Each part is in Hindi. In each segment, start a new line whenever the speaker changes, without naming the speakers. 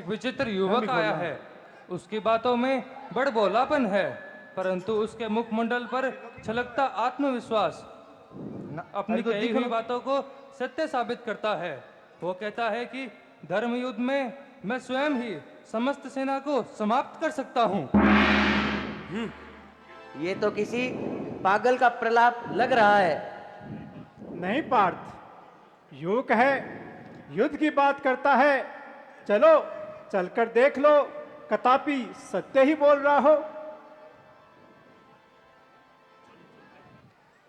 विचित्र युवक आया है। उसकी बातों में बड़बोलापन है, परंतु उसके मुखमंडल पर छलकता आत्मविश्वास अपनी कही हुई बातों को सत्य साबित करता है। वो कहता है कि धर्म युद्ध में मैं स्वयं ही समस्त सेना को समाप्त कर सकता हूँ।
ये तो किसी पागल का प्रलाप लग रहा है।
नहीं पार्थ, युवक है, युद्ध की बात करता है। चलो चलकर देख लो, कदापि सत्य ही बोल रहा हो।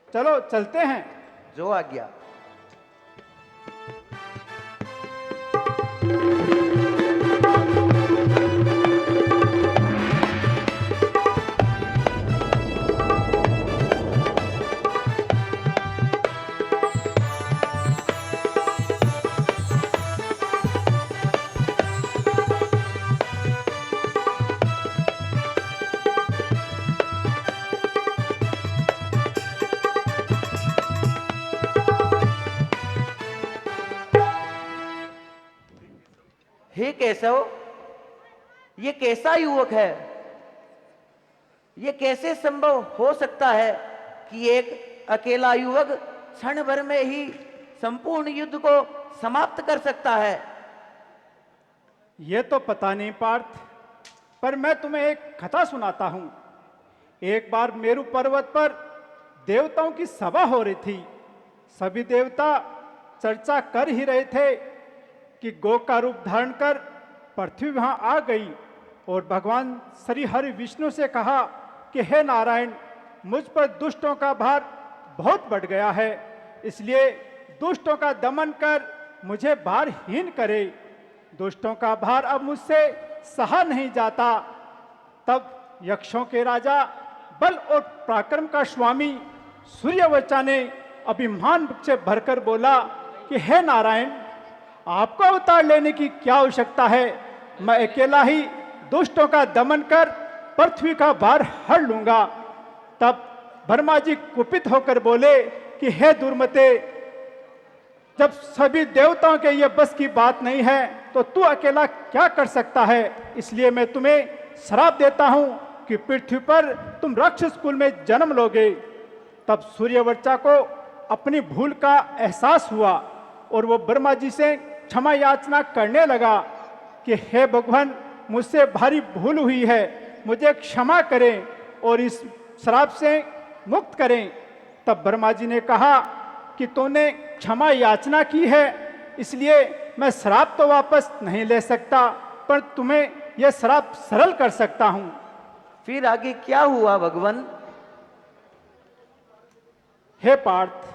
चलो चलते हैं।
जो आज्ञा। हे केशव, ये कैसा युवक है? ये कैसे संभव हो सकता है कि एक अकेला युवक क्षण भर में ही संपूर्ण युद्ध को समाप्त कर सकता है?
ये तो पता नहीं पार्थ, पर मैं तुम्हें एक कथा सुनाता हूं। एक बार मेरु पर्वत पर देवताओं की सभा हो रही थी। सभी देवता चर्चा कर ही रहे थे कि गौ का रूप धारण कर पृथ्वी वहां आ गई और भगवान श्री हरि विष्णु से कहा कि हे नारायण, मुझ पर दुष्टों का भार बहुत बढ़ गया है, इसलिए दुष्टों का दमन कर मुझे भारहीन करे। दुष्टों का भार अब मुझसे सहा नहीं जाता। तब यक्षों के राजा बल और पराक्रम का स्वामी सूर्यवचा ने अभिमान से भरकर बोला कि हे नारायण, आपको अवतार लेने की क्या आवश्यकता है? मैं अकेला ही दुष्टों का दमन कर पृथ्वी का भार हर लूंगा। तब ब्रह्मा जी कुपित होकर बोले कि हे दुर्मते, जब सभी देवताओं के ये बस की बात नहीं है तो तू अकेला क्या कर सकता है? इसलिए मैं तुम्हें श्राप देता हूं कि पृथ्वी पर तुम राक्षस कुल में जन्म लोगे। तब सूर्यवर्चा को अपनी भूल का एहसास हुआ और वो ब्रह्मा जी से क्षमा याचना करने लगा कि हे भगवान, मुझसे भारी भूल हुई है, मुझे क्षमा करें और इस श्राप से मुक्त करें। तब ब्रह्मा जी ने कहा कि तूने क्षमा याचना की है, इसलिए मैं श्राप तो वापस नहीं ले सकता, पर तुम्हें यह श्राप सरल कर सकता हूं।
फिर आगे क्या हुआ भगवान?
हे पार्थ,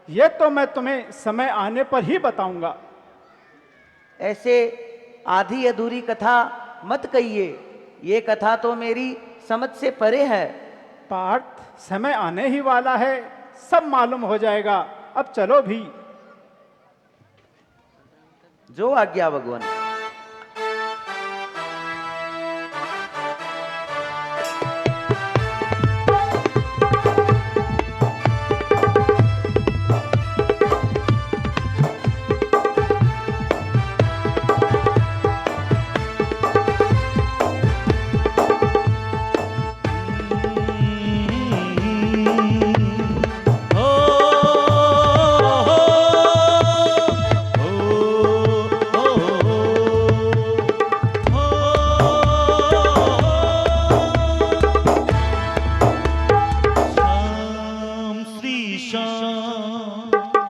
ये तो मैं तुम्हें समय आने पर ही बताऊंगा।
ऐसे आधी अधूरी कथा मत कहिए, ये कथा तो मेरी समझ से परे है।
पार्थ, समय आने ही वाला है, सब मालूम हो जाएगा। अब चलो भी।
जो आज्ञा भगवान।